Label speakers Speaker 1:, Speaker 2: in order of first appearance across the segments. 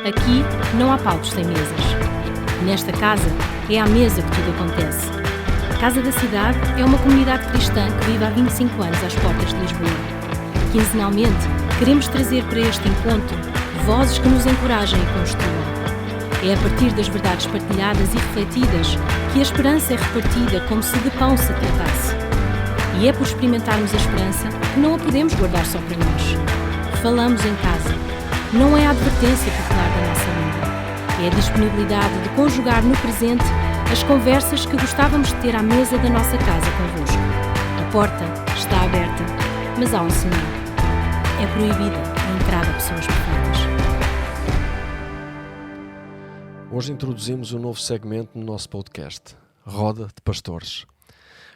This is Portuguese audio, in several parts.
Speaker 1: Aqui não há palcos sem mesas. Nesta casa é à mesa que tudo acontece. A Casa da Cidade é uma comunidade cristã que vive há 25 anos às portas de Lisboa. Quinzenalmente, queremos trazer para este encontro vozes que nos encorajem e construam. É a partir das verdades partilhadas e refletidas que a esperança é repartida como se de pão se tratasse. E é por experimentarmos a esperança que não a podemos guardar só para nós. Falamos em casa. Não é a advertência popular da nossa língua. É a disponibilidade de conjugar no presente as conversas que gostávamos de ter à mesa da nossa casa convosco. A porta está aberta, mas há um senhor. É proibida a entrada a pessoas perfeitas.
Speaker 2: Hoje introduzimos um novo segmento no nosso podcast, Roda de Pastores.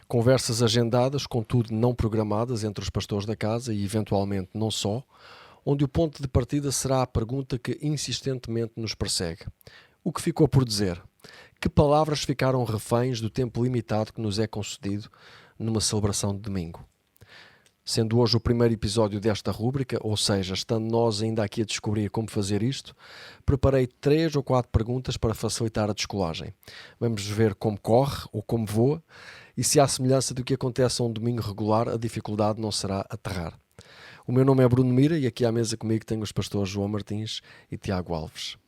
Speaker 2: Conversas agendadas, contudo não programadas entre os pastores da casa e eventualmente não só, onde o ponto de partida será a pergunta que insistentemente nos persegue. O que ficou por dizer? Que palavras ficaram reféns do tempo limitado que nos é concedido numa celebração de domingo? Sendo hoje o primeiro episódio desta rúbrica, ou seja, estando nós ainda aqui a descobrir como fazer isto, preparei 3 ou 4 perguntas para facilitar a descolagem. Vamos ver como corre ou como voa, e se há semelhança do que acontece a um domingo regular, a dificuldade não será aterrar. O meu nome é Bruno Mira e aqui à mesa comigo tenho os pastores João Martins e Tiago Alves.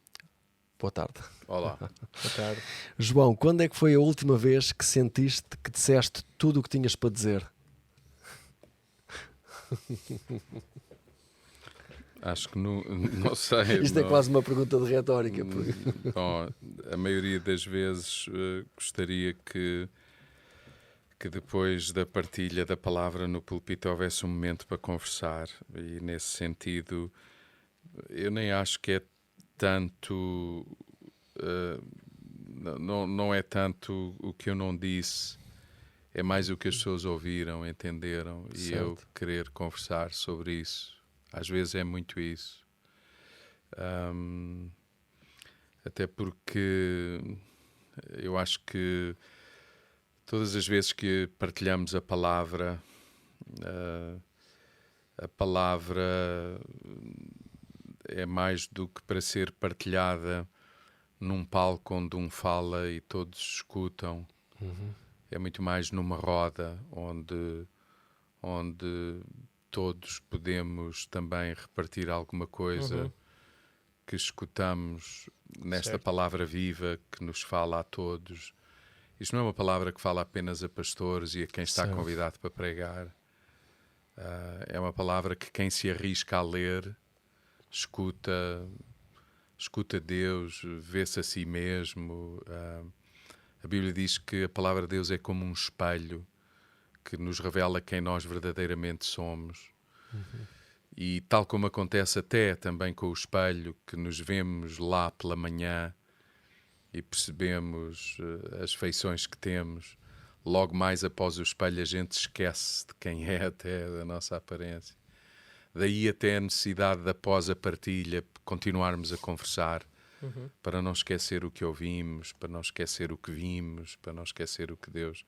Speaker 2: Boa tarde.
Speaker 3: Olá. Boa tarde.
Speaker 2: João, quando é que foi a última vez que sentiste que disseste tudo o que tinhas para dizer?
Speaker 3: Acho que não sei.
Speaker 2: Isto é quase uma pergunta de retórica.
Speaker 3: Bom, a maioria das vezes gostaria que depois da partilha da palavra no púlpito houvesse um momento para conversar, e nesse sentido eu nem acho que é tanto não é tanto o que eu não disse, é mais o que as pessoas ouviram, entenderam, e
Speaker 2: certo.
Speaker 3: eu querer conversar sobre isso. Às vezes é muito isso, até porque eu acho que todas as vezes que partilhamos a palavra é mais do que para ser partilhada num palco onde um fala e todos escutam.
Speaker 2: Uhum.
Speaker 3: É muito mais numa roda onde todos podemos também repartir alguma coisa que escutamos nesta
Speaker 2: Certo.
Speaker 3: palavra viva que nos fala a todos. Isto não é uma palavra que fala apenas a pastores e a quem está
Speaker 2: Certo.
Speaker 3: convidado para pregar. É uma palavra que quem se arrisca a ler escuta Deus, vê-se a si mesmo. A Bíblia diz que a palavra de Deus é como um espelho que nos revela quem nós verdadeiramente somos. E tal como acontece até também com o espelho, que nos vemos lá pela manhã e percebemos as feições que temos, logo mais após o espelho a gente esquece de quem é até da nossa aparência. Daí até a necessidade de, após a partilha, continuarmos a conversar, para não esquecer o que ouvimos, para não esquecer o que vimos, para não esquecer o que Deus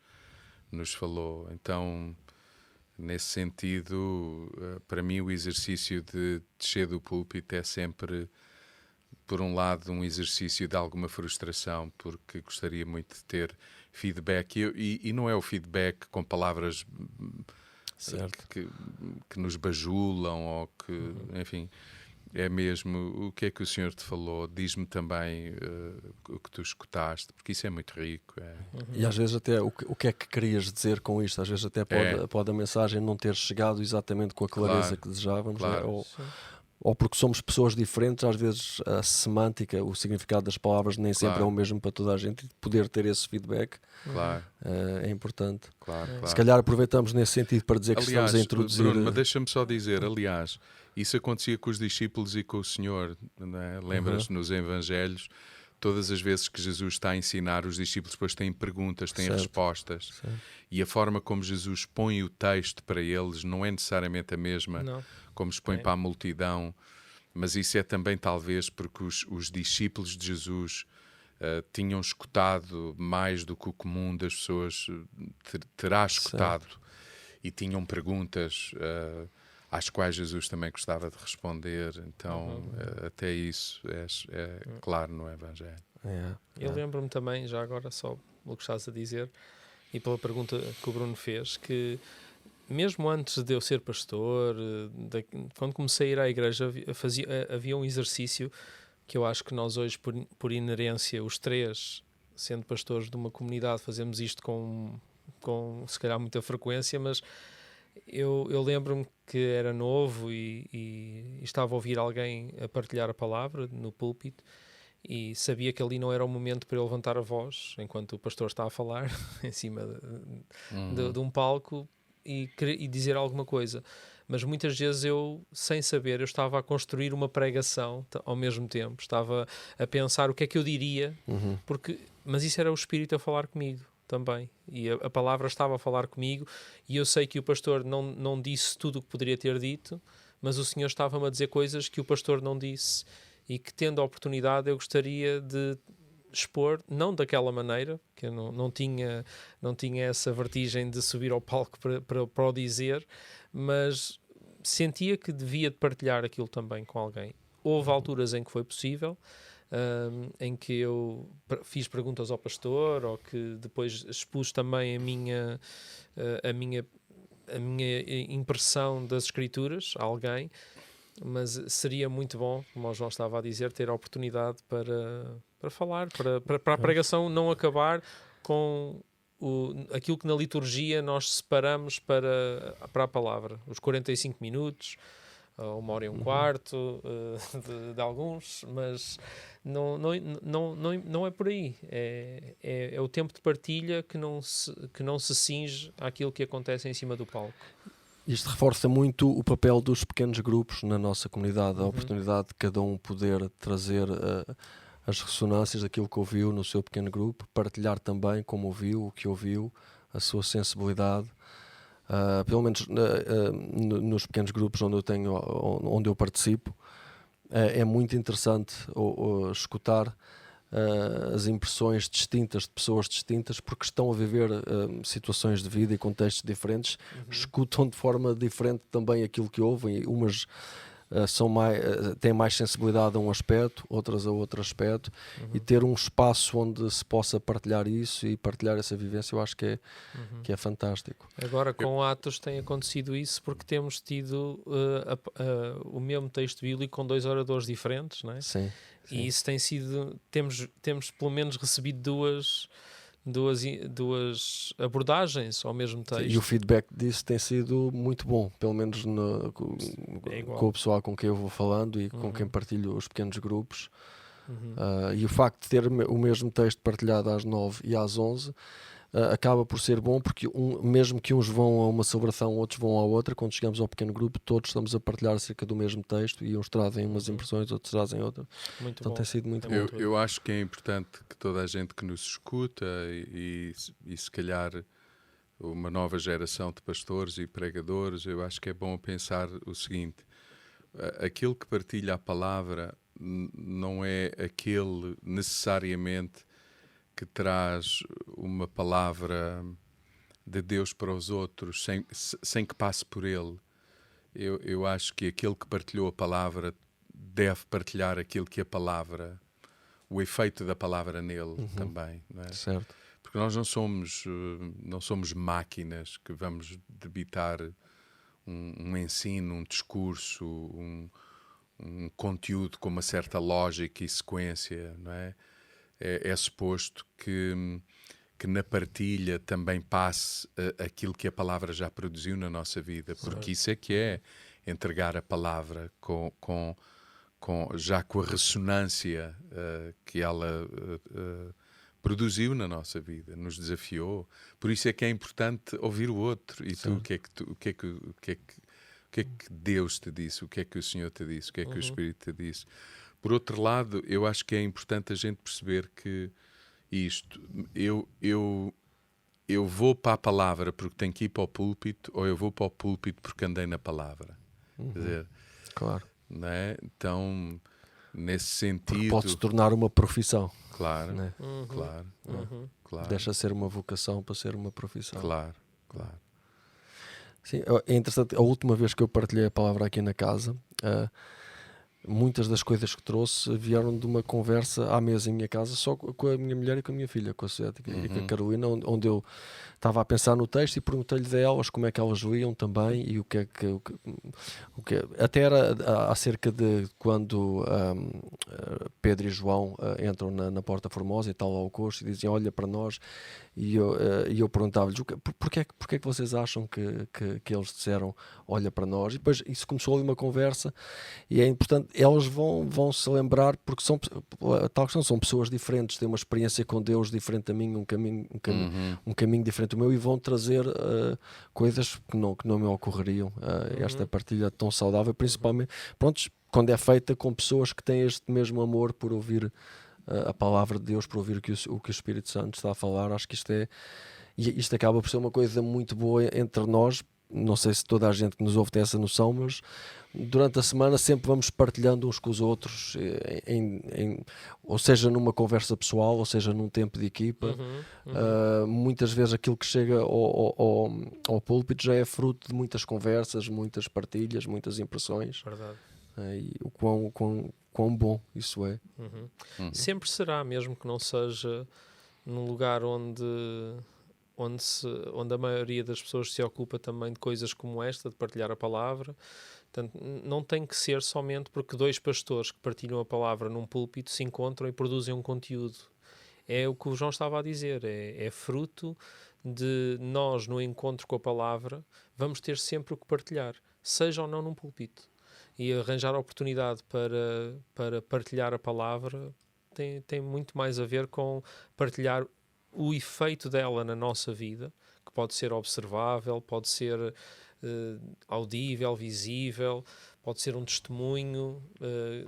Speaker 3: nos falou. Então, nesse sentido, para mim o exercício de descer do púlpito é sempre, por um lado, um exercício de alguma frustração, porque gostaria muito de ter feedback, e não é o feedback com palavras
Speaker 2: Certo.
Speaker 3: que nos bajulam, ou que, enfim, é mesmo o que é que o Senhor te falou, diz-me também o que tu escutaste, porque isso é muito rico.
Speaker 2: E às vezes até o que é que querias dizer com isto? Às vezes até pode a mensagem não ter chegado exatamente com a clareza
Speaker 3: Claro,
Speaker 2: que desejávamos,
Speaker 3: claro.
Speaker 2: né? Ou porque somos pessoas diferentes, às vezes a semântica, o significado das palavras nem sempre é o mesmo para toda a gente, e poder ter esse feedback
Speaker 3: Claro,
Speaker 2: é importante.
Speaker 3: claro.
Speaker 2: Se calhar aproveitamos nesse sentido para dizer que estamos a introduzir...
Speaker 3: Bruno, mas deixa-me só dizer, aliás, isso acontecia com os discípulos e com o Senhor, não é? Lembras-te nos Evangelhos, todas as vezes que Jesus está a ensinar, os discípulos depois têm perguntas, têm
Speaker 2: Certo.
Speaker 3: respostas,
Speaker 2: Certo.
Speaker 3: e a forma como Jesus põe o texto para eles não é necessariamente a mesma como expõe para a multidão, mas isso é também talvez porque os discípulos de Jesus tinham escutado mais do que o comum das pessoas terá escutado, e tinham perguntas às quais Jesus também gostava de responder. Então, até isso é claro no Evangelho.
Speaker 4: Eu lembro-me também, já agora, só o que estás a dizer, e pela pergunta que o Bruno fez, que mesmo antes de eu ser pastor, quando comecei a ir à igreja, havia um exercício que eu acho que nós hoje, por inerência, os três, sendo pastores de uma comunidade, fazemos isto com se calhar muita frequência, mas eu lembro-me que era novo e estava a ouvir alguém a partilhar a palavra no púlpito, e sabia que ali não era o momento para eu levantar a voz enquanto o pastor está a falar em cima de um palco e dizer alguma coisa. Mas muitas vezes eu, sem saber, eu estava a construir uma pregação ao mesmo tempo, estava a pensar o que é que eu diria, mas isso era o Espírito a falar comigo também, e a palavra estava a falar comigo, e eu sei que o pastor não disse tudo o que poderia ter dito, mas o Senhor estava-me a dizer coisas que o pastor não disse, e que, tendo a oportunidade, eu gostaria de expor, não daquela maneira, que eu não tinha essa vertigem de subir ao palco para o dizer, mas sentia que devia de partilhar aquilo também com alguém. Houve alturas em que foi possível, em que eu fiz perguntas ao pastor, ou que depois expus também a minha impressão das Escrituras a alguém, mas seria muito bom, como o João estava a dizer, ter a oportunidade para falar, para a pregação não acabar com aquilo que na liturgia nós separamos para a palavra, os 45 minutos, 1h15 de alguns, mas não é por aí. É o tempo de partilha que não se cinge àquilo que acontece em cima do palco.
Speaker 2: Isto reforça muito o papel dos pequenos grupos na nossa comunidade, a oportunidade de cada um poder trazer as ressonâncias daquilo que ouviu no seu pequeno grupo, partilhar também como ouviu, o que ouviu, a sua sensibilidade. Pelo menos nos pequenos grupos onde eu participo, é muito interessante escutar as impressões distintas de pessoas distintas, porque estão a viver situações de vida e contextos diferentes, escutam de forma diferente também aquilo que ouvem. Umas têm mais sensibilidade a um aspecto, outras a outro aspecto, e ter um espaço onde se possa partilhar isso e partilhar essa vivência, eu acho que é fantástico.
Speaker 4: Agora com Atos tem acontecido isso, porque temos tido o mesmo texto bíblico com 2 oradores diferentes, não é?
Speaker 2: Sim.
Speaker 4: E isso tem sido, temos pelo menos recebido duas abordagens ao mesmo texto.
Speaker 2: E o feedback disso tem sido muito bom, pelo menos com o pessoal com quem eu vou falando e com quem partilho os pequenos grupos. E o facto de ter o mesmo texto partilhado às 9 e às 11 acaba por ser bom, porque mesmo que uns vão a uma celebração, outros vão à outra, quando chegamos ao pequeno grupo, todos estamos a partilhar acerca do mesmo texto, e uns trazem umas impressões, outros trazem outras.
Speaker 4: Muito
Speaker 2: então
Speaker 4: bom.
Speaker 2: Tem sido muito bom.
Speaker 3: Eu acho que é importante que toda a gente que nos escuta e se calhar uma nova geração de pastores e pregadores, eu acho que é bom pensar o seguinte: aquele que partilha a palavra não é aquele necessariamente que traz uma palavra de Deus para os outros sem que passe por ele. Eu acho que aquele que partilhou a palavra deve partilhar aquilo que a palavra, o efeito da palavra nele também, não é?
Speaker 2: Certo.
Speaker 3: Porque nós não somos máquinas que vamos debitar um ensino, um discurso, um conteúdo com uma certa lógica e sequência, não é? É suposto que na partilha também passe aquilo que a palavra já produziu na nossa vida, porque isso é que é entregar a palavra já com a ressonância que ela produziu na nossa vida, nos desafiou. Por isso é que é importante ouvir o outro. E tu, o que é que Deus te disse? O que é que o Senhor te disse? O que é que o Espírito te disse? Por outro lado, eu acho que é importante a gente perceber que eu vou para a palavra porque tenho que ir para o púlpito, ou eu vou para o púlpito porque andei na palavra. Quer dizer,
Speaker 2: Claro.
Speaker 3: não é? Então, nesse sentido...
Speaker 2: Porque pode-se tornar uma profissão.
Speaker 3: Claro,
Speaker 2: Né?
Speaker 3: claro.
Speaker 2: Deixa ser uma vocação para ser uma profissão.
Speaker 3: Claro.
Speaker 2: Sim, é interessante. A última vez que eu partilhei a palavra aqui na casa, muitas das coisas que trouxe vieram de uma conversa à mesa em minha casa, só com a minha mulher e com a minha filha, com a Suzete e com a Carolina, onde eu estava a pensar no texto e perguntei-lhes a elas como é que elas liam também e o que até era acerca de quando Pedro e João entram na Porta Formosa e tal ao coxo e dizem olha para nós, e eu perguntava-lhes porque é que vocês acham que eles disseram olha para nós, e depois isso começou ali uma conversa, e é importante, elas vão se lembrar, porque são pessoas diferentes, têm uma experiência com Deus diferente a mim, um caminho diferente do meu, e vão trazer coisas que não me ocorreriam. Esta partilha tão saudável, principalmente quando é feita com pessoas que têm este mesmo amor por ouvir a palavra de Deus, por ouvir o que o Espírito Santo está a falar. Acho que isto acaba por ser uma coisa muito boa entre nós. Não sei se toda a gente que nos ouve tem essa noção, mas durante a semana sempre vamos partilhando uns com os outros, ou seja numa conversa pessoal, ou seja num tempo de equipa. Muitas vezes aquilo que chega ao púlpito já é fruto de muitas conversas, muitas partilhas, muitas impressões.
Speaker 4: Verdade.
Speaker 2: E o quão bom isso é.
Speaker 4: Sempre será, mesmo que não seja num lugar onde a maioria das pessoas se ocupa também de coisas como esta, de partilhar a palavra. Portanto, não tem que ser somente porque dois pastores que partilham a palavra num púlpito se encontram e produzem um conteúdo. É o que o João estava a dizer, é fruto de nós, no encontro com a palavra, vamos ter sempre o que partilhar, seja ou não num púlpito. E arranjar a oportunidade para partilhar a palavra tem muito mais a ver com partilhar o efeito dela na nossa vida, que pode ser observável, pode ser audível, visível, pode ser um testemunho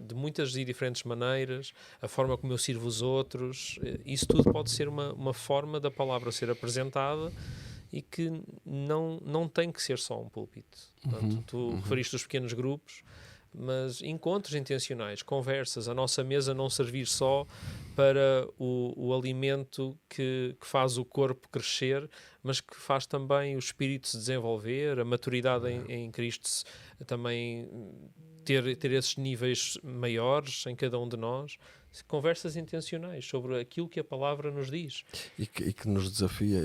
Speaker 4: de muitas e diferentes maneiras, a forma como eu sirvo os outros, isso tudo pode ser uma forma da palavra ser apresentada e que não tem que ser só um púlpito. Portanto, tu referiste os pequenos grupos, mas encontros intencionais, conversas, a nossa mesa não servir só para o alimento que faz o corpo crescer, mas que faz também o espírito se desenvolver, a maturidade em Cristo também ter esses níveis maiores em cada um de nós. Conversas intencionais sobre aquilo que a palavra nos diz.
Speaker 2: E que nos desafia.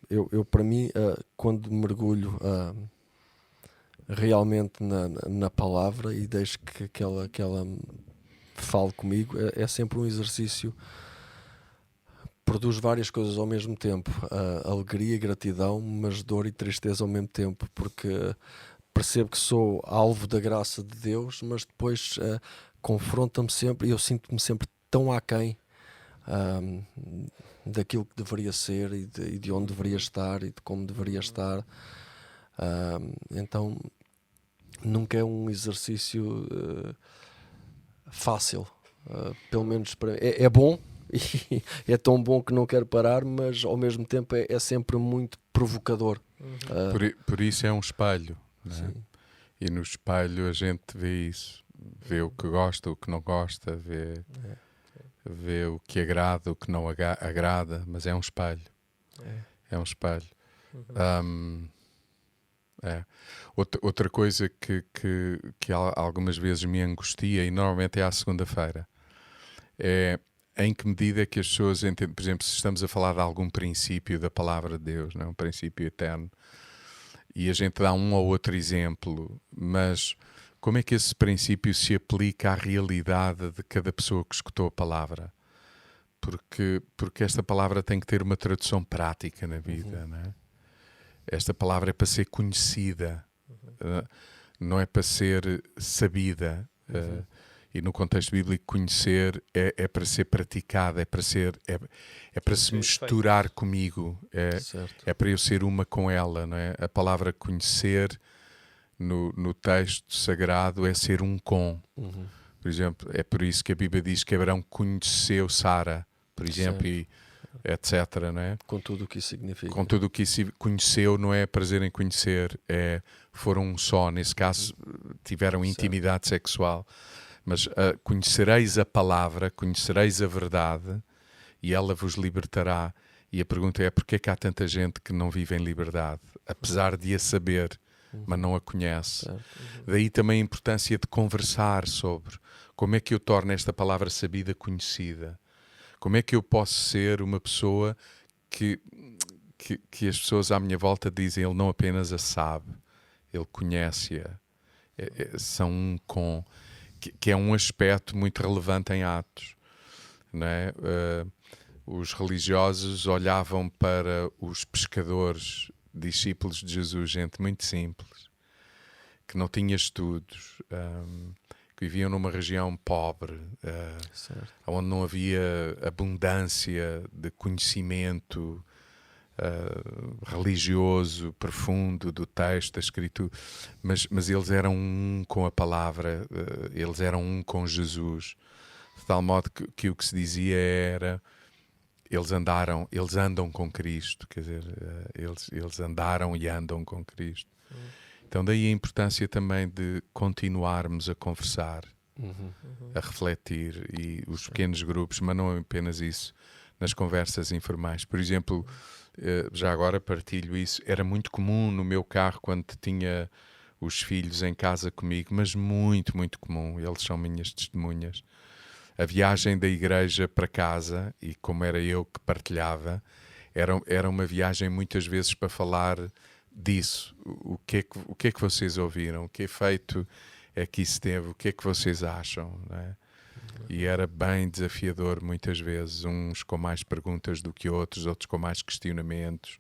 Speaker 2: Eu para mim, quando mergulho realmente na palavra e deixo que ela fale comigo, é sempre um exercício, produz várias coisas ao mesmo tempo, alegria e gratidão, mas dor e tristeza ao mesmo tempo, porque percebo que sou alvo da graça de Deus, mas depois confronta-me sempre e eu sinto-me sempre tão aquém daquilo que deveria ser e de onde deveria estar e de como deveria estar. Então nunca é um exercício fácil, pelo menos para mim. É bom e é tão bom que não quero parar, mas ao mesmo tempo é sempre muito provocador.
Speaker 3: Por isso é um espelho, não é? E no espelho a gente vê isso, vê o que gosta, o que não gosta, vê o que agrada, o que não agrada, mas é um espelho. É um espelho. Outra coisa que algumas vezes me angustia, e normalmente é à segunda-feira, é em que medida que as pessoas entendem, por exemplo, se estamos a falar de algum princípio da palavra de Deus, não é? Um princípio eterno, e a gente dá um ou outro exemplo, mas como é que esse princípio se aplica à realidade de cada pessoa que escutou a palavra? Porque esta palavra tem que ter uma tradução prática na vida, não é? Esta palavra é para ser conhecida, não é para ser sabida. E no contexto bíblico, conhecer é para ser praticada, é para se misturar comigo, é para eu ser uma com ela, não é? A palavra conhecer no texto sagrado é ser um com. Por exemplo, é por isso que a Bíblia diz que Abraão conheceu Sara, por exemplo, e etc, não é?
Speaker 2: Com tudo o que isso significa.
Speaker 3: Com tudo o que isso conheceu, não é prazer em conhecer, foram um só. Nesse caso, tiveram intimidade sexual. Mas conhecereis a palavra, conhecereis a verdade, e ela vos libertará. E a pergunta é: porquê que há tanta gente que não vive em liberdade, apesar de a saber, mas não a conhece? Daí também a importância de conversar sobre como é que eu torno esta palavra sabida conhecida. Como é que eu posso ser uma pessoa que as pessoas à minha volta dizem: ele não apenas a sabe, ele conhece-a. São um com... Que é um aspecto muito relevante em Atos, não é? Os religiosos olhavam para os pescadores, discípulos de Jesus, gente muito simples, que não tinha estudos, que viviam numa região pobre, onde não havia abundância de conhecimento religioso profundo do texto, da escritura, mas eles eram um com a palavra, eles eram um com Jesus, de tal modo que o que se dizia era: eles andam com Cristo, quer dizer, eles andaram e andam com Cristo. Então daí a importância também de continuarmos a conversar, a refletir, e os pequenos grupos, mas não apenas isso, nas conversas informais. Por exemplo, já agora partilho isso, era muito comum no meu carro quando tinha os filhos em casa comigo, mas muito, muito comum, eles são minhas testemunhas, a viagem da igreja para casa, e como era eu que partilhava, era uma viagem muitas vezes para falar disso. O que é que vocês ouviram? Que efeito é que isso teve? O que é que vocês acham? Não é? E era bem desafiador muitas vezes, uns com mais perguntas do que outros com mais questionamentos,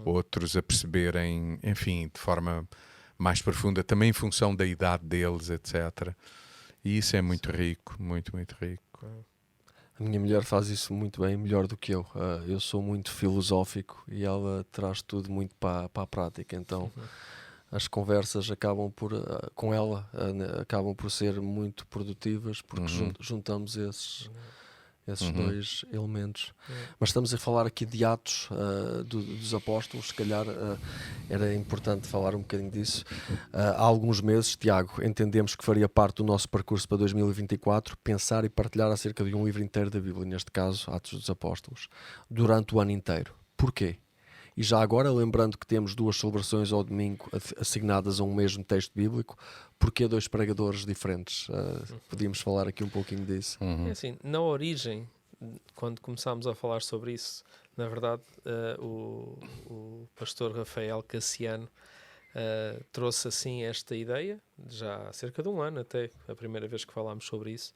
Speaker 3: outros a perceberem, enfim, de forma mais profunda, também em função da idade deles, etc. E isso é muito rico, muito, muito rico.
Speaker 2: A minha mulher faz isso muito bem, melhor do que eu. Eu sou muito filosófico e ela traz tudo muito para a prática. Então, as conversas acabam por, com ela, acabam por ser muito produtivas, porque juntamos esses dois elementos. Mas estamos a falar aqui de Atos dos Apóstolos, se calhar era importante falar um bocadinho disso. Há alguns meses, Tiago, entendemos que faria parte do nosso percurso para 2024 pensar e partilhar acerca de um livro inteiro da Bíblia, neste caso Atos dos Apóstolos, durante o ano inteiro. Porquê? E já agora, lembrando que temos 2 celebrações ao domingo assignadas a um mesmo texto bíblico, porque 2 pregadores diferentes? Podíamos falar aqui um pouquinho disso.
Speaker 4: É assim, na origem, quando começámos a falar sobre isso, na verdade, o pastor Rafael Cassiano trouxe assim esta ideia, já há cerca de um ano até, a primeira vez que falámos sobre isso,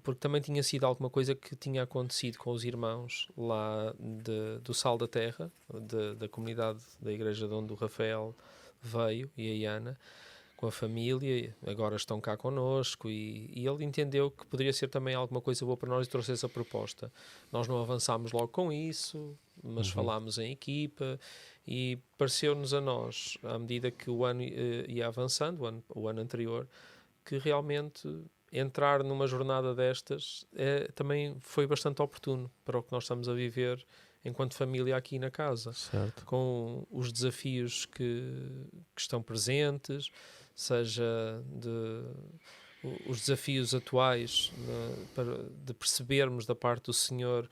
Speaker 4: porque também tinha sido alguma coisa que tinha acontecido com os irmãos lá do Sal da Terra, da comunidade da igreja de onde o Rafael veio, e a Iana, com a família, agora estão cá connosco, e ele entendeu que poderia ser também alguma coisa boa para nós e trouxe essa proposta. Nós não avançámos logo com isso, mas falámos em equipa, e pareceu-nos a nós, à medida que o ano ia avançando, o ano anterior, que realmente entrar numa jornada destas também foi bastante oportuno para o que nós estamos a viver enquanto família aqui na casa.
Speaker 2: Certo.
Speaker 4: Com os desafios que estão presentes, seja os desafios atuais, de percebermos da parte do Senhor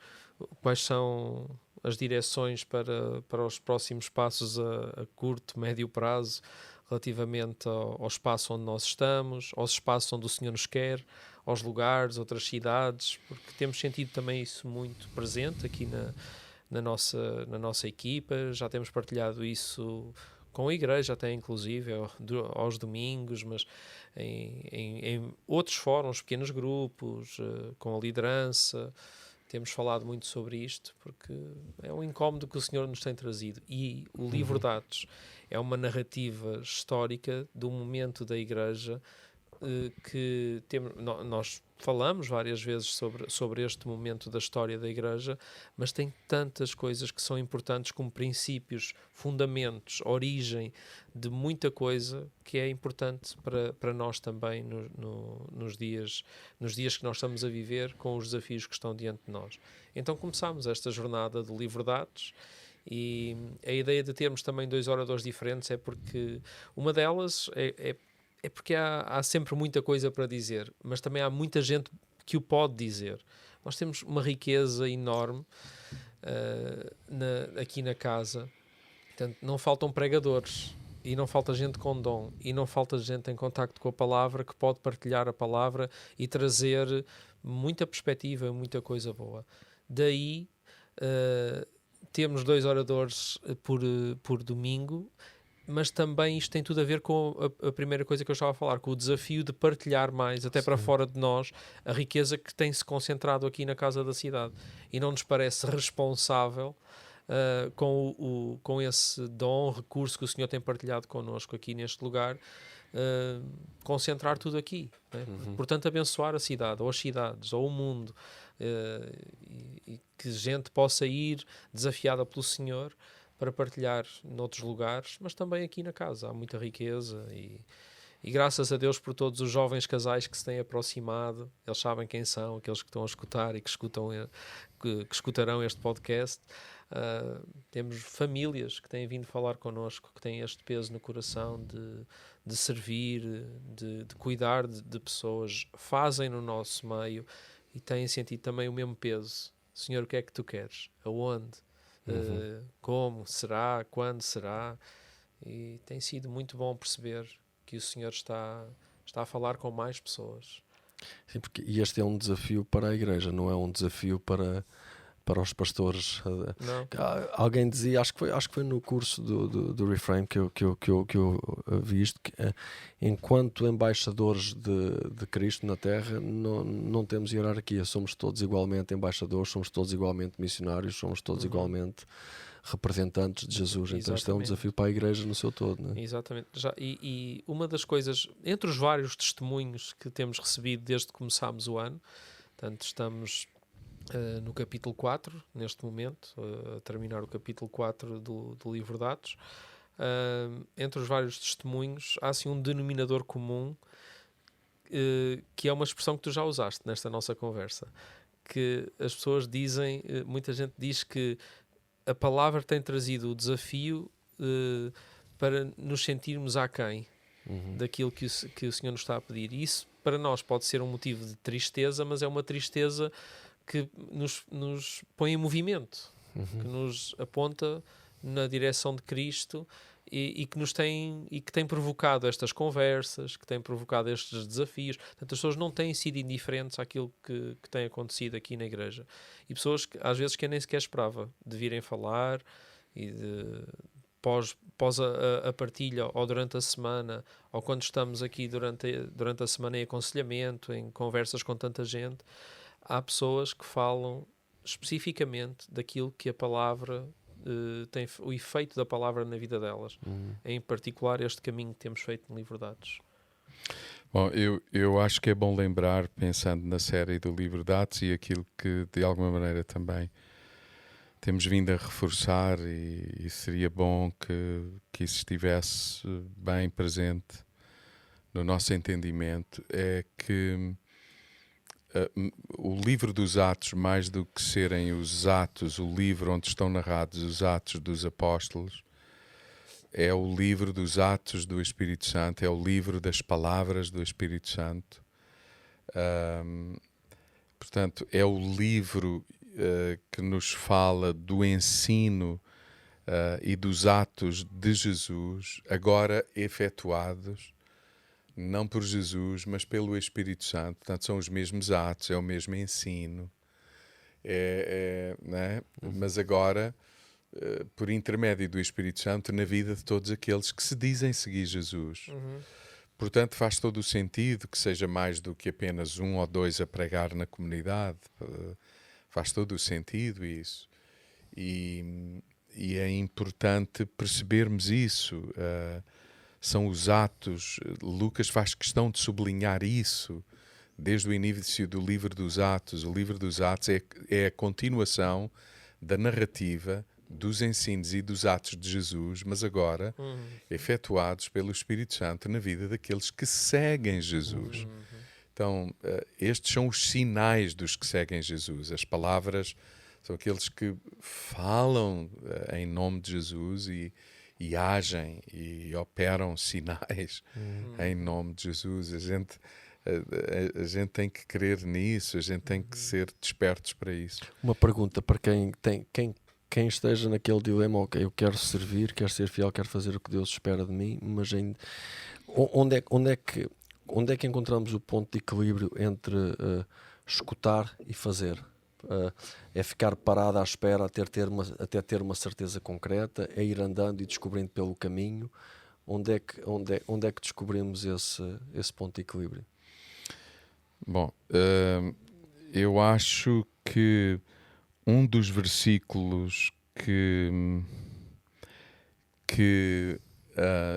Speaker 4: quais são as direções para os próximos passos a curto, médio prazo, relativamente ao espaço onde nós estamos, aos espaços onde o Senhor nos quer, aos lugares, outras cidades, porque temos sentido também isso muito presente aqui na nossa equipa. Já temos partilhado isso com a igreja, até inclusive aos domingos, mas em outros fóruns, pequenos grupos, com a liderança. Temos falado muito sobre isto, porque é um incómodo que o Senhor nos tem trazido. E o livro de Atos é uma narrativa histórica do momento da Igreja que nós falamos várias vezes sobre este momento da história da Igreja, mas tem tantas coisas que são importantes, como princípios, fundamentos, origem de muita coisa que é importante para nós também nos dias que nós estamos a viver, com os desafios que estão diante de nós. Então começámos esta jornada do livro de Atos, e a ideia de termos também 2 oradores diferentes é porque uma delas é porque há sempre muita coisa para dizer, mas também há muita gente que o pode dizer. Nós temos uma riqueza enorme aqui na casa. Portanto, não faltam pregadores, e não falta gente com dom, e não falta gente em contacto com a palavra, que pode partilhar a palavra e trazer muita perspectiva, muita coisa boa. Daí temos 2 oradores por domingo, mas também isto tem tudo a ver com a primeira coisa que eu estava a falar, com o desafio de partilhar mais, até para fora de nós, a riqueza que tem-se concentrado aqui na Casa da Cidade. E não nos parece responsável com esse dom, recurso que o Senhor tem partilhado connosco aqui neste lugar, concentrar tudo aqui, né? Portanto, abençoar a cidade, ou as cidades, ou o mundo, e que gente possa ir desafiada pelo Senhor para partilhar noutros lugares, mas também aqui na casa. Há muita riqueza e graças a Deus por todos os jovens casais que se têm aproximado. Eles sabem quem são, aqueles que estão a escutar e que escutarão este podcast. Temos famílias que têm vindo falar connosco, que têm este peso no coração de servir, de cuidar de pessoas, fazem no nosso meio e têm sentido também o mesmo peso. Senhor, o que é que tu queres? Aonde? Como? Será? Quando será? E tem sido muito bom perceber que o Senhor está a falar com mais pessoas.
Speaker 2: Sim, porque este é um desafio para a igreja, não é um desafio para os pastores.
Speaker 4: Não.
Speaker 2: Alguém dizia, acho que foi no curso do Reframe que eu vi isto, que enquanto embaixadores de Cristo na Terra, não temos hierarquia, somos todos igualmente embaixadores, somos todos igualmente missionários, somos todos igualmente representantes de Jesus.
Speaker 4: Exatamente.
Speaker 2: Então isto é um desafio para a igreja no seu todo, não é?
Speaker 4: Exatamente. E uma das coisas, entre os vários testemunhos que temos recebido desde que começámos o ano, portanto estamos no capítulo 4, neste momento, a terminar o capítulo 4 do livro de Atos. Entre os vários testemunhos há assim um denominador comum, que é uma expressão que tu já usaste nesta nossa conversa, que as pessoas dizem, muita gente diz que a palavra tem trazido o desafio para nos sentirmos aquém daquilo que o Senhor nos está a pedir. E isso para nós pode ser um motivo de tristeza, mas é uma tristeza que nos põe em movimento, que nos aponta na direção de Cristo e que tem provocado estas conversas, que tem provocado estes desafios. Portanto, as pessoas não têm sido indiferentes àquilo que tem acontecido aqui na igreja. E pessoas que às vezes que eu nem sequer esperava de virem falar e pós a partilha, ou durante a semana, ou quando estamos aqui durante a semana em aconselhamento, em conversas com tanta gente, há pessoas que falam especificamente daquilo que a palavra tem, o efeito da palavra na vida delas. Em particular, este caminho que temos feito no livro de Atos.
Speaker 3: Bom, eu acho que é bom lembrar, pensando na série do livro de Atos e aquilo que, de alguma maneira, também temos vindo a reforçar, e seria bom que isso estivesse bem presente no nosso entendimento, é que o livro dos Atos, mais do que serem os Atos, o livro onde estão narrados os Atos dos Apóstolos, é o livro dos Atos do Espírito Santo, é o livro das palavras do Espírito Santo. Portanto, é o livro que nos fala do ensino e dos atos de Jesus, agora efetuados não por Jesus, mas pelo Espírito Santo. Portanto, são os mesmos atos, é o mesmo ensino, não é? Mas agora, por intermédio do Espírito Santo, na vida de todos aqueles que se dizem seguir Jesus. Portanto, faz todo o sentido que seja mais do que apenas 1 ou 2 a pregar na comunidade. Faz todo o sentido isso. E é importante percebermos isso. São os atos. Lucas faz questão de sublinhar isso desde o início do livro dos Atos. O livro dos Atos é a continuação da narrativa dos ensinos e dos atos de Jesus, mas agora efetuados pelo Espírito Santo na vida daqueles que seguem Jesus. Então, estes são os sinais dos que seguem Jesus. As palavras são aqueles que falam em nome de Jesus e agem e operam sinais em nome de Jesus. A gente tem que crer nisso, a gente tem que ser despertos para isso.
Speaker 2: Uma pergunta para quem esteja naquele dilema: ok, eu quero servir, quero ser fiel, quero fazer o que Deus espera de mim, mas ainda, onde é que encontramos o ponto de equilíbrio entre escutar e fazer? É ficar parado à espera até ter uma certeza concreta? É ir andando e descobrindo pelo caminho? Onde é que descobrimos esse ponto de equilíbrio?
Speaker 3: Bom, eu acho que um dos versículos que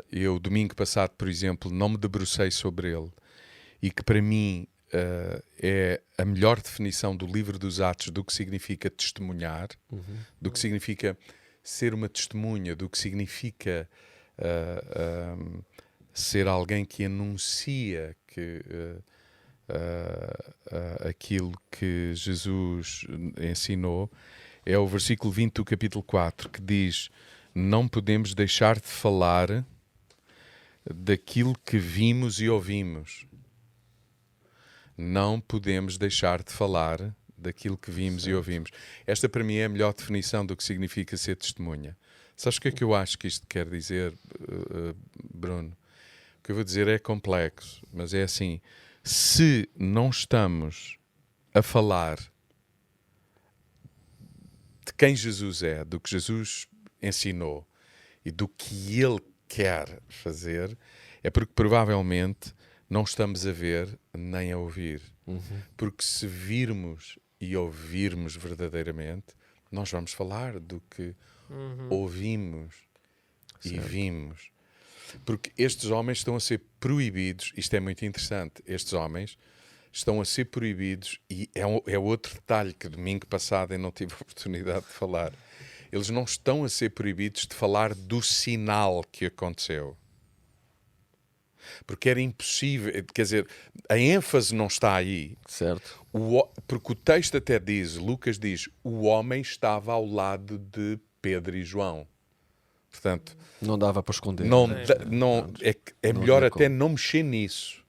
Speaker 3: eu, domingo passado, por exemplo, não me debrucei sobre ele, e que para mim é a melhor definição do livro dos Atos do que significa testemunhar, do que significa ser uma testemunha, do que significa ser alguém que anuncia aquilo que Jesus ensinou, é o versículo 20 do capítulo 4, que diz: não podemos deixar de falar daquilo que vimos e ouvimos. Não podemos deixar de falar daquilo que vimos e ouvimos. Esta para mim é a melhor definição do que significa ser testemunha. Sabes o que é que eu acho que isto quer dizer, Bruno? O que eu vou dizer é complexo, mas é assim: se não estamos a falar de quem Jesus é, do que Jesus ensinou e do que Ele quer fazer, é porque provavelmente não estamos a ver nem a ouvir. Porque se virmos e ouvirmos verdadeiramente, nós vamos falar do que ouvimos e vimos. Porque estes homens estão a ser proibidos, isto é muito interessante, estes homens estão a ser proibidos, e é outro detalhe que domingo passado eu não tive a oportunidade de falar. Eles não estão a ser proibidos de falar do sinal que aconteceu. Porque era impossível, quer dizer, a ênfase não está aí.
Speaker 2: Certo.
Speaker 3: Porque o texto até diz, Lucas diz, o homem estava ao lado de Pedro e João. Portanto,
Speaker 2: não dava para esconder.
Speaker 3: É melhor até não mexer nisso.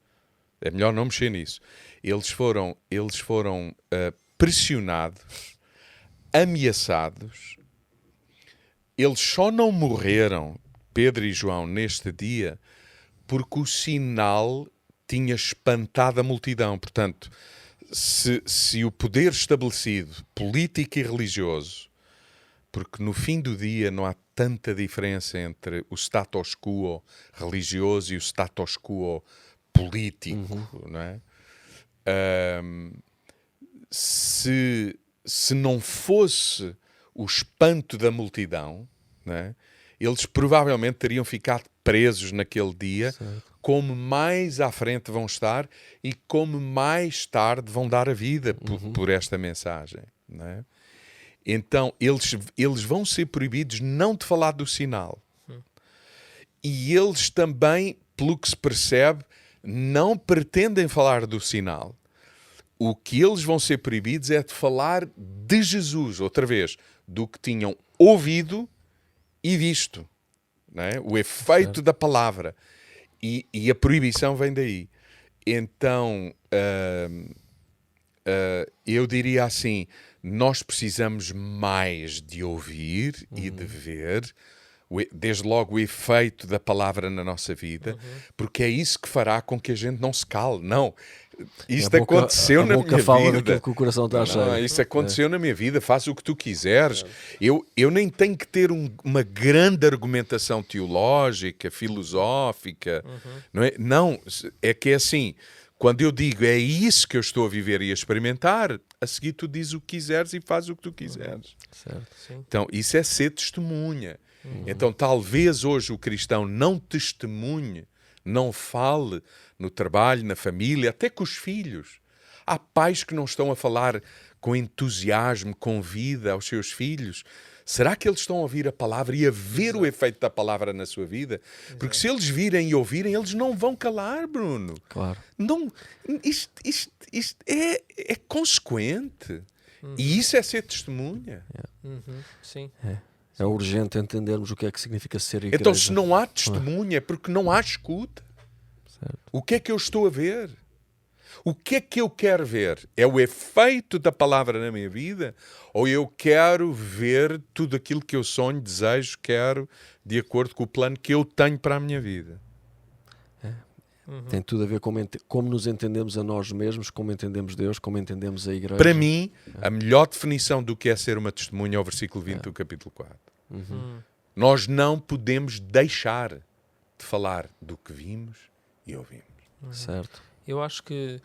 Speaker 3: É melhor não mexer nisso. Eles foram pressionados, ameaçados. Eles só não morreram, Pedro e João, neste dia, porque o sinal tinha espantado a multidão. Portanto, se o poder estabelecido, político e religioso, porque no fim do dia não há tanta diferença entre o status quo religioso e o status quo político, não é? Se não fosse o espanto da multidão, não é? Eles provavelmente teriam ficado presos naquele dia, certo, como mais à frente vão estar e como mais tarde vão dar a vida por esta mensagem, não é? Então, eles vão ser proibidos não de falar do sinal. E eles também, pelo que se percebe, não pretendem falar do sinal. O que eles vão ser proibidos é de falar de Jesus, outra vez, do que tinham ouvido e visto, não é? O efeito da palavra. E a proibição vem daí. Então, eu diria assim, nós precisamos mais de ouvir e de ver, desde logo o efeito da palavra na nossa vida, porque é isso que fará com que a gente não se cale. Não, isto aconteceu na minha
Speaker 2: fala
Speaker 3: vida.
Speaker 2: Daquilo que o coração está cheio.
Speaker 3: Isso aconteceu na minha vida, faz o que tu quiseres. Eu nem tenho que ter uma grande argumentação teológica, filosófica. Não é? Não, é que é assim, quando eu digo é isso que eu estou a viver e a experimentar, a seguir tu dizes o que quiseres e fazes o que tu quiseres.
Speaker 2: Certo.
Speaker 3: Então, isso é ser testemunha. Então, talvez hoje o cristão não testemunhe, não fale no trabalho, na família, até com os filhos. Há pais que não estão a falar com entusiasmo, com vida aos seus filhos. Será que eles estão a ouvir a palavra e a ver o efeito da palavra na sua vida? Porque se eles virem e ouvirem, eles não vão calar, Bruno.
Speaker 2: Claro.
Speaker 3: Não, isto é consequente. E isso é ser testemunha.
Speaker 4: Sim.
Speaker 2: É urgente entendermos o que é que significa ser igreja.
Speaker 3: Então, se não há testemunha, é porque não há escuta.
Speaker 2: Certo.
Speaker 3: O que é que eu estou a ver? O que é que eu quero ver? É o efeito da palavra na minha vida? Ou eu quero ver tudo aquilo que eu sonho, desejo, quero, de acordo com o plano que eu tenho para a minha vida?
Speaker 2: Tem tudo a ver com como nos entendemos a nós mesmos, como entendemos Deus, como entendemos a igreja.
Speaker 3: Para mim, a melhor definição do que é ser uma testemunha é o versículo 20 do capítulo 4. Nós não podemos deixar de falar do que vimos e ouvimos.
Speaker 2: Certo.
Speaker 4: Eu acho que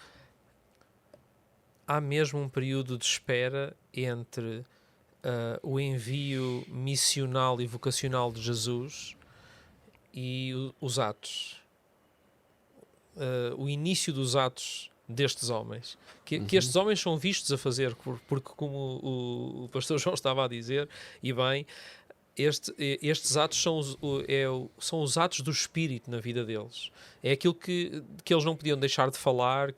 Speaker 4: há mesmo um período de espera entre o envio missional e vocacional de Jesus e os atos. O início dos atos destes homens. Que estes homens são vistos a fazer, porque como o pastor João estava a dizer, e bem, estes atos são os atos do Espírito na vida deles. É aquilo que eles não podiam deixar de falar,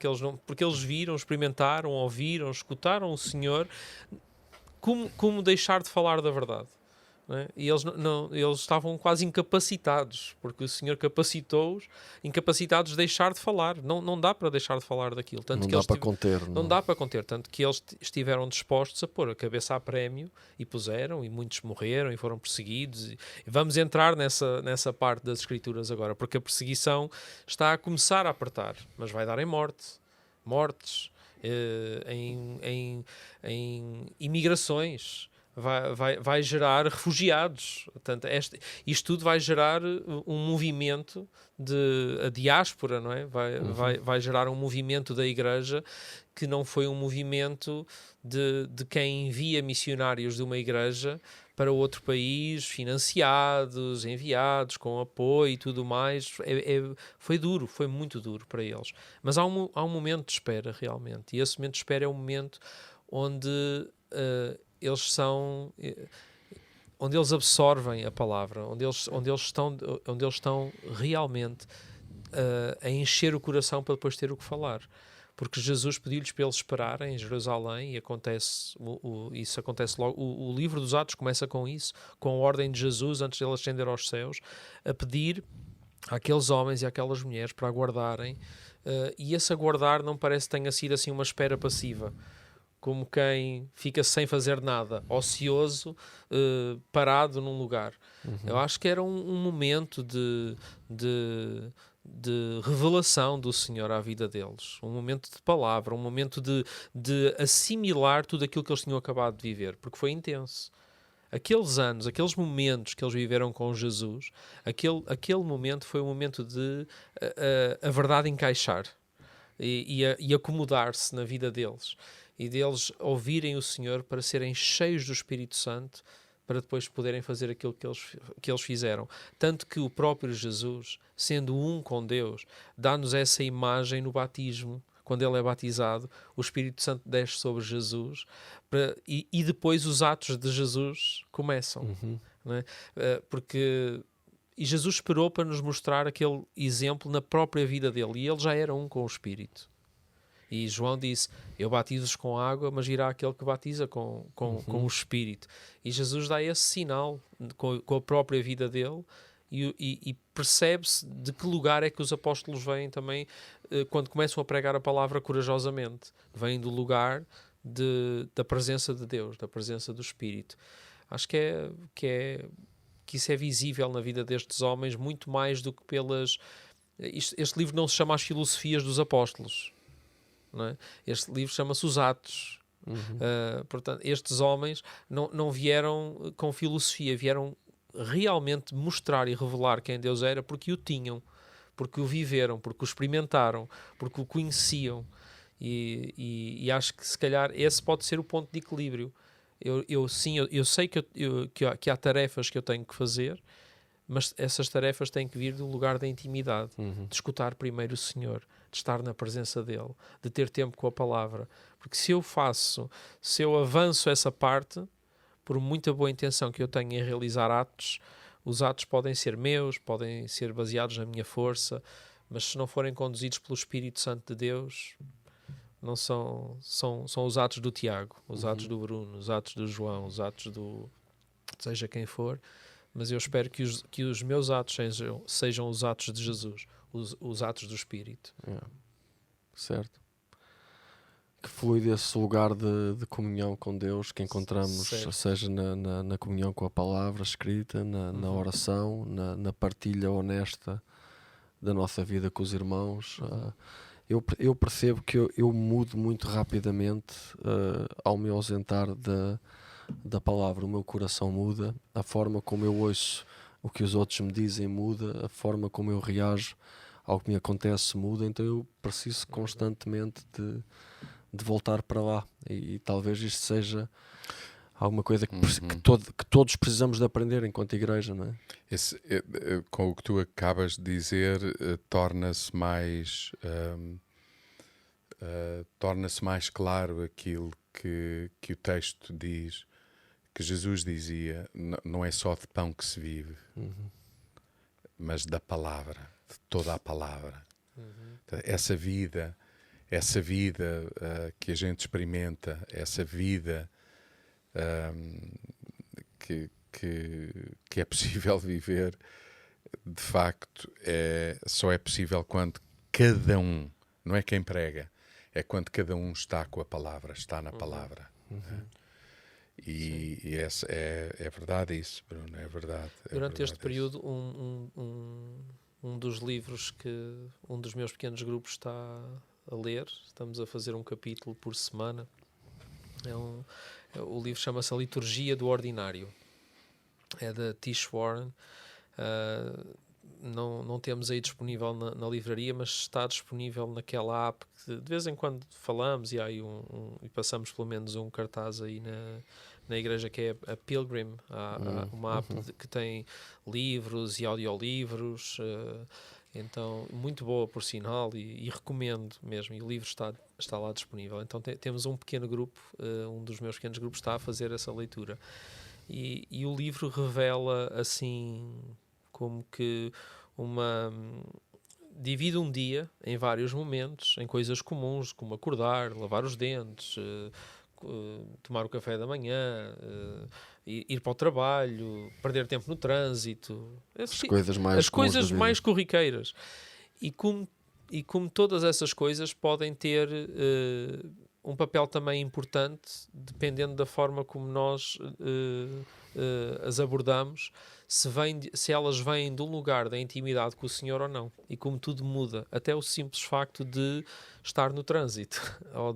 Speaker 4: porque eles viram, experimentaram, ouviram, escutaram o Senhor. Como deixar de falar da verdade? Não é? E eles estavam quase incapacitados, porque o Senhor capacitou-os, incapacitados de deixar de falar. Não dá para deixar de falar daquilo. Tanto
Speaker 2: Não
Speaker 4: que
Speaker 2: dá
Speaker 4: eles
Speaker 2: para conter.
Speaker 4: não dá para conter, tanto que eles estiveram dispostos a pôr a cabeça a prémio e puseram, e muitos morreram e foram perseguidos. E vamos entrar nessa parte das Escrituras agora, porque a perseguição está a começar a apertar, mas vai dar em mortes, em imigrações. Vai gerar refugiados. Portanto, isto tudo vai gerar um movimento a diáspora, não é? Vai gerar um movimento da igreja que não foi um movimento de quem envia missionários de uma igreja para outro país, financiados, enviados, com apoio e tudo mais. Foi duro, foi muito duro para eles. Mas há um momento de espera, realmente. E esse momento de espera é um momento onde onde eles absorvem a palavra, onde eles estão realmente a encher o coração para depois ter o que falar. Porque Jesus pediu-lhes para eles esperarem em Jerusalém, e isso acontece logo. O livro dos Atos começa com isso, com a ordem de Jesus, antes de ele ascender aos céus, a pedir àqueles homens e àquelas mulheres para aguardarem, e esse aguardar não parece que tenha sido assim uma espera passiva, como quem fica sem fazer nada, ocioso, parado num lugar. Eu acho que era um momento de revelação do Senhor à vida deles, um momento de palavra, um momento de assimilar tudo aquilo que eles tinham acabado de viver, porque foi intenso. Aqueles anos, aqueles momentos que eles viveram com Jesus, aquele momento foi um momento de a verdade encaixar e acomodar-se na vida deles, e deles ouvirem o Senhor para serem cheios do Espírito Santo, para depois poderem fazer aquilo que eles fizeram. Tanto que o próprio Jesus, sendo um com Deus, dá-nos essa imagem no batismo. Quando ele é batizado, o Espírito Santo desce sobre Jesus, e depois os atos de Jesus começam. Não é? E Jesus esperou para nos mostrar aquele exemplo na própria vida dele, e ele já era um com o Espírito. E João disse: eu batizo-os com água, mas irá aquele que batiza com o Espírito. E Jesus dá esse sinal com a própria vida dele, e percebe-se de que lugar é que os apóstolos vêm também, quando começam a pregar a palavra corajosamente. Vêm do lugar da presença de Deus, da presença do Espírito. Acho que isso é visível na vida destes homens, muito mais do que pelas... Este livro não se chama As Filosofias dos Apóstolos. Não é? Este livro chama-se Os Atos. Portanto, estes homens não vieram com filosofia, vieram realmente mostrar e revelar quem Deus era, porque o tinham, porque o viveram, porque o experimentaram, porque o conheciam. E acho que se calhar esse pode ser o ponto de equilíbrio. Eu sei que há tarefas que eu tenho que fazer, mas essas tarefas têm que vir do lugar da intimidade, de escutar primeiro o Senhor, de estar na presença dele, de ter tempo com a palavra. Porque se eu avanço essa parte, por muita boa intenção que eu tenho em realizar atos, os atos podem ser meus, podem ser baseados na minha força, mas se não forem conduzidos pelo Espírito Santo de Deus, não são os atos do Tiago, os atos do Bruno, os atos do João, os atos do seja quem for. Mas eu espero que os meus atos sejam os atos de Jesus, os atos do Espírito.
Speaker 2: Certo. flui desse lugar de comunhão com Deus que encontramos,
Speaker 4: Certo.
Speaker 2: seja na comunhão com a palavra escrita, na oração, na partilha honesta da nossa vida com os irmãos. Eu percebo que eu mudo muito rapidamente ao me ausentar da palavra. O meu coração muda, a forma como eu ouço o que os outros me dizem muda, a forma como eu reajo ao que me acontece muda, então eu preciso constantemente de voltar para lá, e talvez isto seja alguma coisa que todos precisamos de aprender enquanto igreja, não é?
Speaker 3: Com o que tu acabas de dizer, torna-se mais claro aquilo que o texto diz, que Jesus dizia: não é só de pão que se vive, mas da palavra, de toda a palavra. Essa vida que a gente experimenta, essa vida que é possível viver, de facto, só é possível quando cada um, não é quem prega, é quando cada um está com a palavra, está na palavra. E é verdade isso, Bruno, é verdade.
Speaker 4: Durante este período, um dos livros que um dos meus pequenos grupos está a ler, estamos a fazer um capítulo por semana, o livro chama-se A Liturgia do Ordinário, é da Tish Warren. Não temos aí disponível na livraria, mas está disponível naquela app que de vez em quando falamos, e há aí e passamos pelo menos um cartaz aí na igreja, que é a Pilgrim. Há uma app que tem livros e audiolivros, então muito boa por sinal, e recomendo mesmo, e o livro está lá disponível. Então temos um pequeno grupo, um dos meus pequenos grupos está a fazer essa leitura, e o livro revela assim como que divide um dia em vários momentos, em coisas comuns, como acordar, lavar os dentes, tomar o café da manhã, ir para o trabalho, perder tempo no trânsito,
Speaker 2: as coisas
Speaker 4: mais corriqueiras. E como todas essas coisas podem ter um papel também importante, dependendo da forma como nós as abordamos, se elas vêm de um lugar da intimidade com o Senhor ou não, e como tudo muda, até o simples facto de estar no trânsito, ou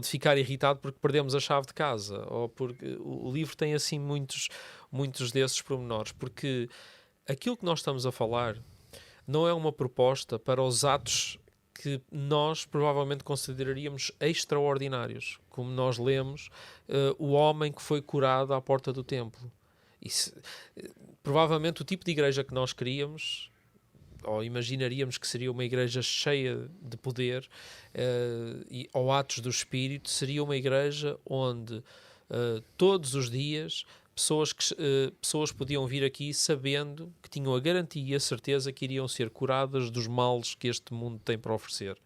Speaker 4: de ficar irritado porque perdemos a chave de casa, ou porque o livro tem assim muitos desses pormenores, porque aquilo que nós estamos a falar não é uma proposta para os atos que nós provavelmente consideraríamos extraordinários, como nós lemos o homem que foi curado à porta do templo. Provavelmente o tipo de igreja que nós queríamos, ou imaginaríamos que seria uma igreja cheia de poder ou atos do Espírito, seria uma igreja onde todos os dias pessoas podiam vir aqui sabendo que tinham a garantia e a certeza que iriam ser curadas dos males que este mundo tem para oferecer.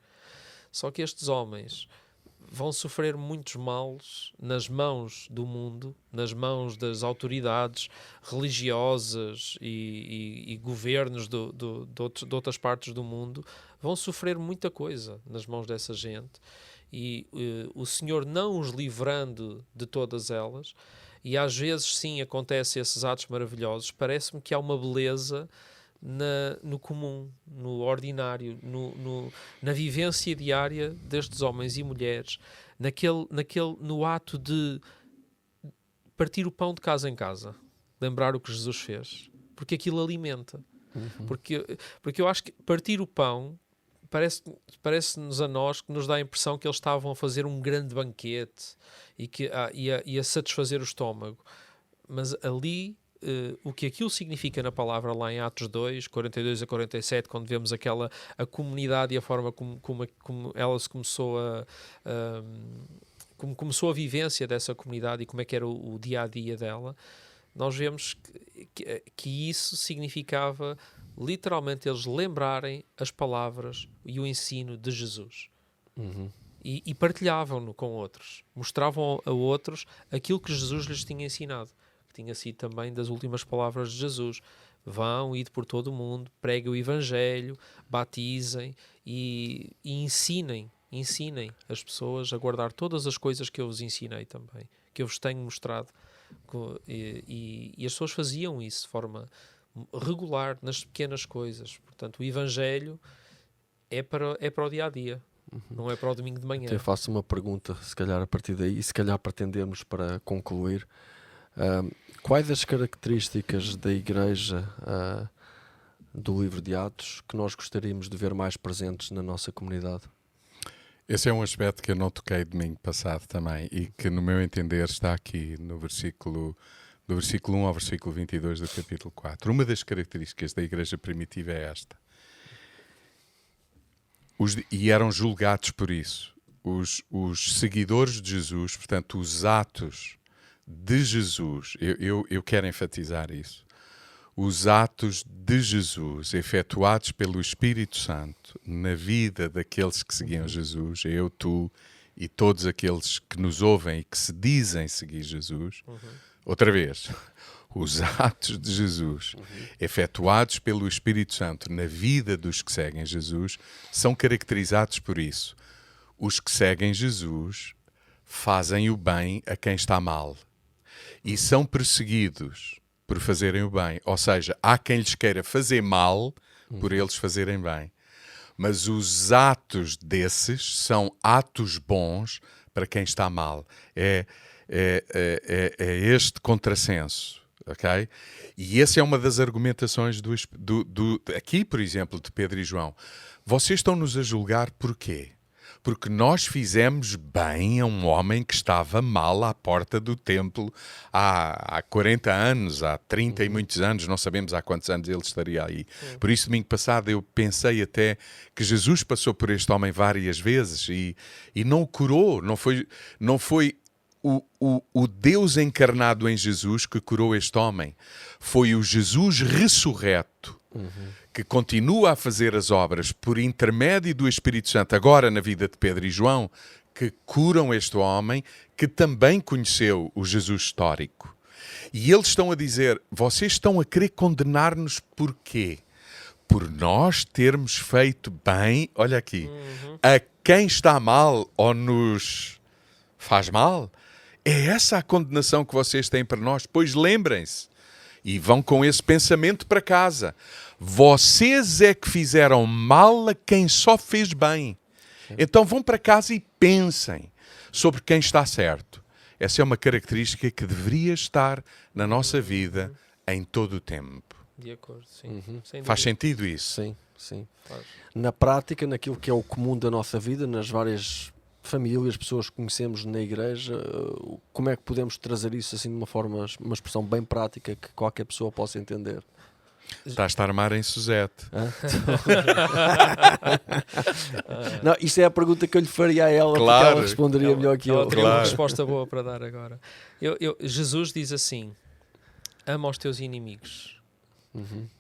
Speaker 4: Só que estes homens vão sofrer muitos males nas mãos do mundo, nas mãos das autoridades religiosas e governos de outras partes do mundo. Vão sofrer muita coisa nas mãos dessa gente, e o Senhor não os livrando de todas elas. E às vezes sim acontecem esses atos maravilhosos. Parece-me que há uma beleza no comum, no ordinário, na vivência diária destes homens e mulheres, no ato de partir o pão de casa em casa, lembrar o que Jesus fez, porque aquilo alimenta. Porque eu acho que partir o pão parece-nos a nós que nos dá a impressão que eles estavam a fazer um grande banquete e a satisfazer o estômago. Mas ali, o que aquilo significa na palavra, lá em Atos 2, 42 a 47, quando vemos a comunidade e a forma como ela se começou como começou a vivência dessa comunidade e como é que era o dia-a-dia dela, nós vemos que isso significava literalmente eles lembrarem as palavras e o ensino de Jesus. E partilhavam-no com outros, mostravam a outros aquilo que Jesus lhes tinha ensinado, que tinha sido também das últimas palavras de Jesus: vão, ide por todo o mundo, preguem o Evangelho, batizem e ensinem ensinem as pessoas a guardar todas as coisas que eu vos ensinei também, que eu vos tenho mostrado. E as pessoas faziam isso de forma regular, nas pequenas coisas. Portanto, o Evangelho é para o dia-a-dia, não é para o domingo de manhã.
Speaker 2: Até faço uma pergunta, se calhar a partir daí, e se calhar pretendermos para concluir. Quais as características da Igreja do livro de Atos que nós gostaríamos de ver mais presentes na nossa comunidade?
Speaker 3: Esse é um aspecto que eu não toquei domingo passado também e que, no meu entender, está aqui no versículo, do versículo 1 ao versículo 22 do capítulo 4. Uma das características da Igreja primitiva é esta. E eram julgados por isso. Os seguidores de Jesus, portanto, os atos de Jesus, eu quero enfatizar isso. Os atos de Jesus efetuados pelo Espírito Santo na vida daqueles que seguiam Jesus, eu, tu e todos aqueles que nos ouvem e que se dizem seguir Jesus, outra vez, os atos de Jesus efetuados pelo Espírito Santo na vida dos que seguem Jesus são caracterizados por isso. Os que seguem Jesus fazem o bem a quem está mal e são perseguidos por fazerem o bem. Ou seja, há quem lhes queira fazer mal por eles fazerem bem. Mas os atos desses são atos bons para quem está mal. É este contrassenso. Okay? E essa é uma das argumentações aqui, por exemplo, de Pedro e João. Vocês estão-nos a julgar porquê? Porque nós fizemos bem a um homem que estava mal à porta do templo há 40 anos, há 30 e muitos anos, não sabemos há quantos anos ele estaria aí. Por isso, domingo passado, eu pensei até que Jesus passou por este homem várias vezes e não o curou, não foi o Deus encarnado em Jesus que curou este homem. Foi o Jesus ressurreto que continua a fazer as obras por intermédio do Espírito Santo, agora na vida de Pedro e João, que curam este homem que também conheceu o Jesus histórico. E eles estão a dizer, vocês estão a querer condenar-nos por quê? Por nós termos feito bem, olha aqui, a quem está mal ou nos faz mal? É essa a condenação que vocês têm para nós? Pois lembrem-se, e vão com esse pensamento para casa. Vocês é que fizeram mal a quem só fez bem. Então vão para casa e pensem sobre quem está certo. Essa é uma característica que deveria estar na nossa vida em todo o tempo.
Speaker 4: De acordo, sim.
Speaker 3: Faz sentido isso?
Speaker 2: Sim, sim.
Speaker 4: Faz.
Speaker 2: Na prática, naquilo que é o comum da nossa vida, nas várias famílias, pessoas que conhecemos na igreja, como é que podemos trazer isso assim de uma forma, uma expressão bem prática que qualquer pessoa possa entender?
Speaker 3: Estás-te a armar em Suzete.
Speaker 2: Não, isto é a pergunta que eu lhe faria a ela, porque ela responderia melhor que eu.
Speaker 4: Ela teria uma resposta boa para dar agora. Jesus diz assim, ama os teus inimigos.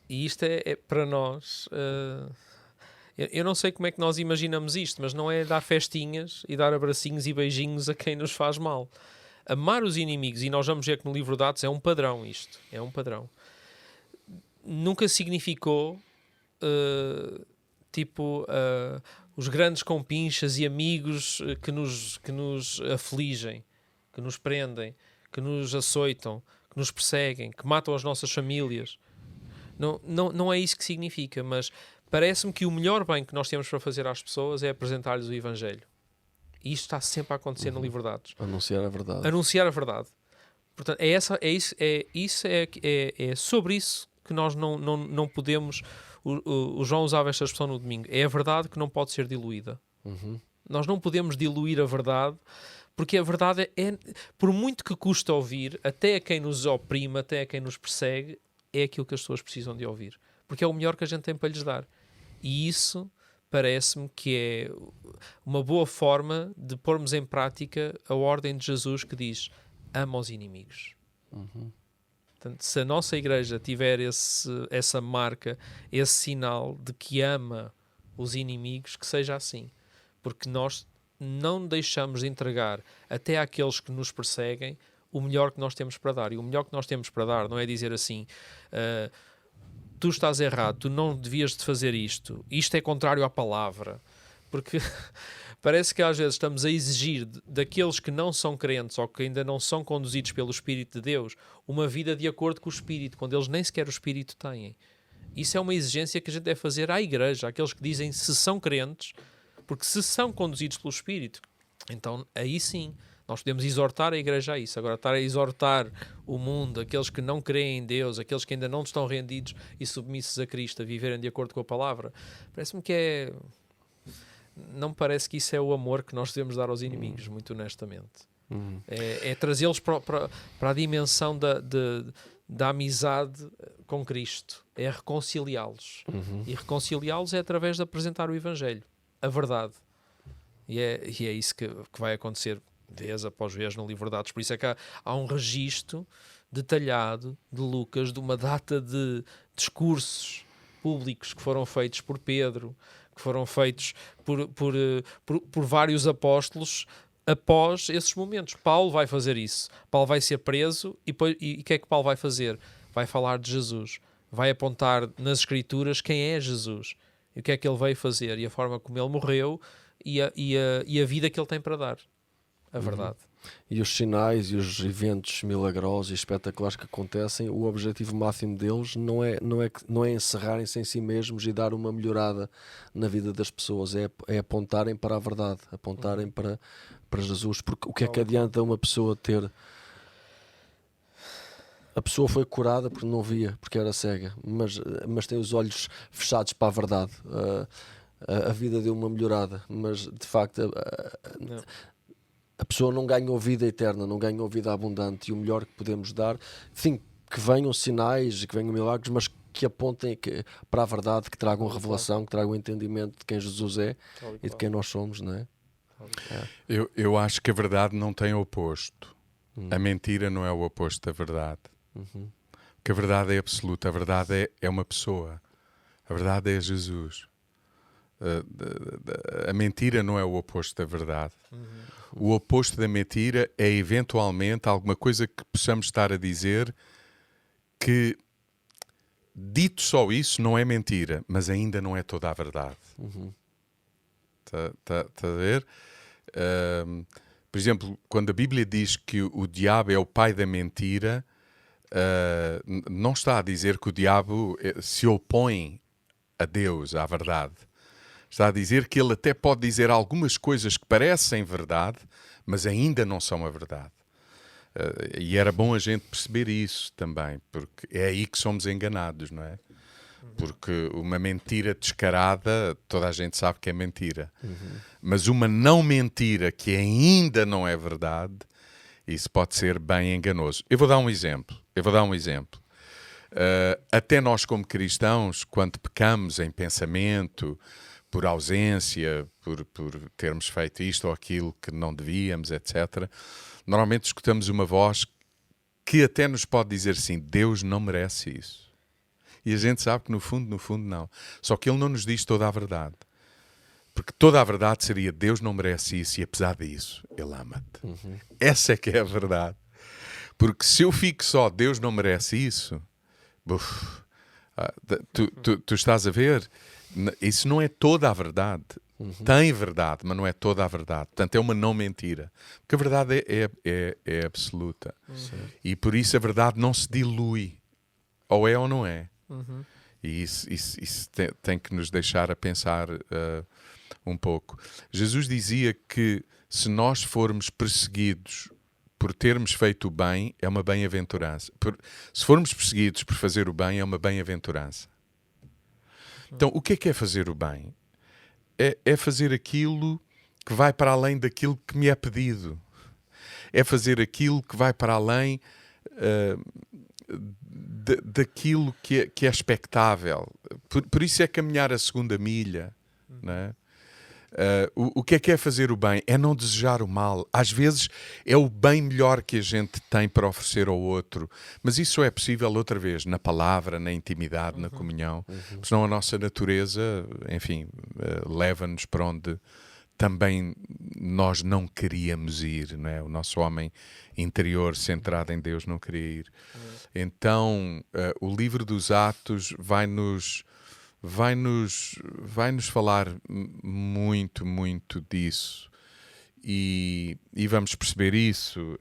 Speaker 4: E isto é para nós... Eu não sei como é que nós imaginamos isto, mas não é dar festinhas e dar abracinhos e beijinhos a quem nos faz mal. Amar os inimigos, e nós vamos ver que no livro de Atos é um padrão isto, é um padrão. Nunca significou os grandes compinchas e amigos que nos afligem, que nos prendem, que nos açoitam, que nos perseguem, que matam as nossas famílias. Não é isso que significa, mas parece-me que o melhor bem que nós temos para fazer às pessoas é apresentar-lhes o Evangelho. E isto está sempre a acontecer no livro de Atos.
Speaker 2: Anunciar a verdade.
Speaker 4: Anunciar a verdade. Portanto, é sobre isso que nós não podemos... O João usava esta expressão no domingo. É a verdade que não pode ser diluída. Nós não podemos diluir a verdade, porque a verdade por muito que custa ouvir, até a quem nos oprime, até a quem nos persegue, é aquilo que as pessoas precisam de ouvir. Porque é o melhor que a gente tem para lhes dar. E isso parece-me que é uma boa forma de pormos em prática a ordem de Jesus que diz, ama os inimigos. Portanto, se a nossa igreja tiver essa marca, esse sinal de que ama os inimigos, que seja assim. Porque nós não deixamos de entregar até àqueles que nos perseguem o melhor que nós temos para dar. E o melhor que nós temos para dar não é dizer assim... tu estás errado, tu não devias de fazer isto é contrário à palavra, parece que às vezes estamos a exigir daqueles que não são crentes ou que ainda não são conduzidos pelo Espírito de Deus uma vida de acordo com o Espírito, quando eles nem sequer o Espírito têm. Isso é uma exigência que a gente deve fazer à igreja, àqueles que dizem se são crentes, porque se são conduzidos pelo Espírito, então aí sim nós podemos exortar a igreja a isso. Agora, estar a exortar o mundo, aqueles que não creem em Deus, aqueles que ainda não estão rendidos e submissos a Cristo, a viverem de acordo com a palavra, parece-me que é... Não me parece que isso é o amor que nós devemos dar aos inimigos, muito honestamente. É trazê-los para a dimensão da amizade com Cristo. É reconciliá-los. E reconciliá-los é através de apresentar o Evangelho, a verdade. E é isso que vai acontecer vez após vez no livro de Atos. Por isso é que há um registro detalhado de Lucas de uma data de discursos públicos que foram feitos por Pedro, que foram feitos por vários apóstolos após esses momentos. Paulo vai fazer isso. Paulo vai ser preso e o que é que Paulo vai fazer? Vai falar de Jesus. Vai apontar nas Escrituras quem é Jesus. E o que é que ele veio fazer. E a forma como ele morreu e a vida que ele tem para dar. A verdade.
Speaker 2: E os sinais e os eventos milagrosos e espetaculares que acontecem, o objetivo máximo deles não é encerrarem-se em si mesmos e dar uma melhorada na vida das pessoas, é apontarem para a verdade, apontarem para Jesus. Porque o que é que adianta uma pessoa ter... A pessoa foi curada porque não via, porque era cega, mas tem os olhos fechados para a verdade. A vida deu uma melhorada, mas de facto... A pessoa não ganhou vida eterna, não ganhou vida abundante, e o melhor que podemos dar, sim, que venham sinais, que venham milagres, mas que apontem para a verdade, que tragam revelação, que tragam entendimento de quem Jesus é e de quem nós somos, não é?
Speaker 3: Eu acho que a verdade não tem oposto. A mentira não é o oposto da verdade. Porque a verdade é absoluta, a verdade é uma pessoa, a verdade é Jesus. A mentira não é o oposto da verdade. O oposto da mentira é eventualmente alguma coisa que possamos estar a dizer que, dito só isso, não é mentira, mas ainda não é toda a verdade. Tá a ver? Por exemplo, quando a Bíblia diz que o diabo é o pai da mentira, não está a dizer que o diabo se opõe a Deus, à verdade. Está a dizer que ele até pode dizer algumas coisas que parecem verdade, mas ainda não são a verdade. E era bom a gente perceber isso também, porque é aí que somos enganados, não é? Porque uma mentira descarada, toda a gente sabe que é mentira. Mas uma não mentira que ainda não é verdade, isso pode ser bem enganoso. Eu vou dar um exemplo. Até nós como cristãos, quando pecamos em pensamento, por ausência, por termos feito isto ou aquilo que não devíamos, etc., normalmente escutamos uma voz que até nos pode dizer assim, Deus não merece isso. E a gente sabe que no fundo não. Só que Ele não nos diz toda a verdade. Porque toda a verdade seria Deus não merece isso e apesar disso, Ele ama-te. Essa é que é a verdade. Porque se eu fico só Deus não merece isso, tu estás a ver... Isso não é toda a verdade. Tem verdade, mas não é toda a verdade. Portanto, é uma não mentira. Porque a verdade é absoluta. E por isso a verdade não se dilui. Ou é ou não é. E isso tem que nos deixar a pensar um pouco. Jesus dizia que se nós formos perseguidos por termos feito o bem, é uma bem-aventurança. Se formos perseguidos por fazer o bem, é uma bem-aventurança. Então, o que é fazer o bem? É fazer aquilo que vai para além daquilo que me é pedido. É fazer aquilo que vai para além daquilo que é expectável. Por isso é caminhar a segunda milha. Não é? O que é fazer o bem? É não desejar o mal. Às vezes é o bem melhor que a gente tem para oferecer ao outro. Mas isso só é possível outra vez, na palavra, na intimidade, na comunhão. Porque senão a nossa natureza, enfim, leva-nos para onde também nós não queríamos ir. Não é? O nosso homem interior, centrado em Deus, não queria ir. Então, o livro dos Atos vai-nos vai-nos falar muito, muito disso. E vamos perceber isso.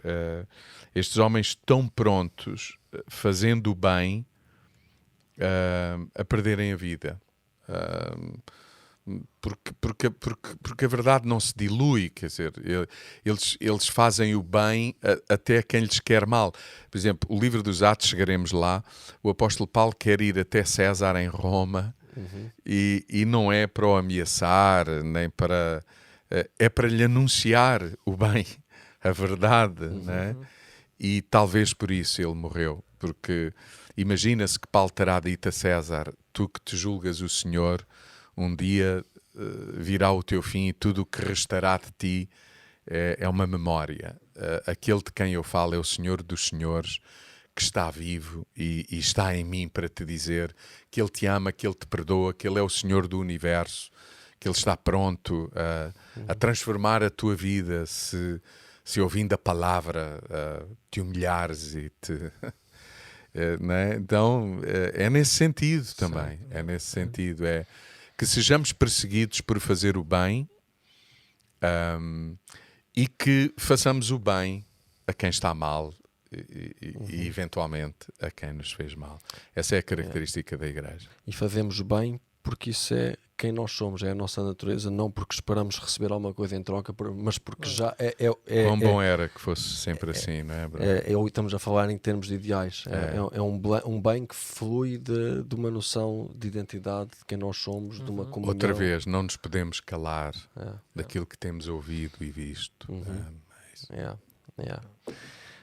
Speaker 3: Estes homens estão prontos, fazendo o bem, a perderem a vida. Porque a verdade não se dilui, quer dizer, eles fazem o bem até a quem lhes quer mal. Por exemplo, o livro dos Atos, chegaremos lá, o apóstolo Paulo quer ir até César em Roma, e não é para o ameaçar, nem para... é para lhe anunciar o bem, a verdade, né? E talvez por isso ele morreu, porque imagina-se que Paulo terá dito a César: tu que te julgas o Senhor, um dia virá o teu fim e tudo o que restará de ti é uma memória. Aquele de quem eu falo é o Senhor dos Senhores, que está vivo e está em mim para te dizer que Ele te ama, que Ele te perdoa, que Ele é o Senhor do universo, que Ele está pronto a transformar a tua vida se ouvindo a palavra te humilhares e te... né? Então, é nesse sentido também. Sim. É nesse sentido. É que sejamos perseguidos por fazer o bem, e que façamos o bem a quem está mal e eventualmente a quem nos fez mal. Essa é a característica da Igreja.
Speaker 2: E fazemos o bem porque isso é quem nós somos, é a nossa natureza, não porque esperamos receber alguma coisa em troca, mas porque já
Speaker 3: Quão bom era que fosse sempre assim, não é?
Speaker 2: Estamos a falar em termos de ideais. É um bem que flui de uma noção de identidade, de quem nós somos, de uma comunhão.
Speaker 3: Outra vez, não nos podemos calar daquilo que temos ouvido e visto.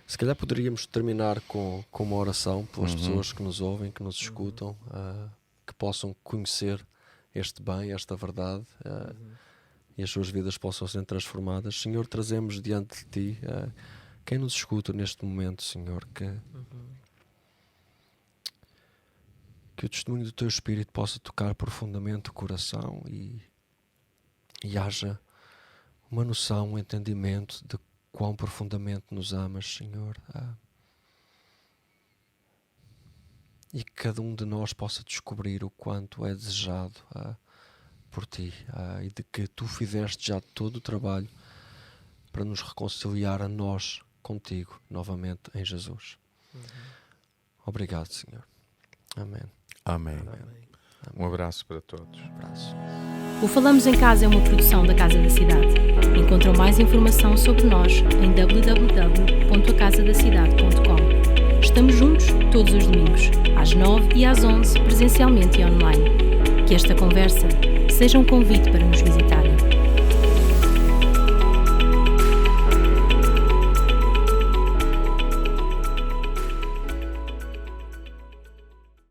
Speaker 2: Se calhar poderíamos terminar com uma oração pelas pessoas que nos ouvem, que nos escutam, que possam conhecer este bem, esta verdade, e as suas vidas possam ser transformadas. Senhor, trazemos diante de Ti quem nos escuta neste momento, Senhor, que o testemunho do Teu Espírito possa tocar profundamente o coração e haja uma noção, um entendimento de quão profundamente nos amas, Senhor. E que cada um de nós possa descobrir o quanto é desejado por Ti, e de que Tu fizeste já todo o trabalho para nos reconciliar a nós contigo novamente em Jesus. Obrigado, Senhor. Amém.
Speaker 3: Amém. Um abraço para todos.
Speaker 2: Um abraço.
Speaker 1: O Falamos em Casa é uma produção da Casa da Cidade. Encontram mais informação sobre nós em www.acasadacidade.com. Estamos juntos todos os domingos, às 9 e às 11, presencialmente e online. Que esta conversa seja um convite para nos visitar.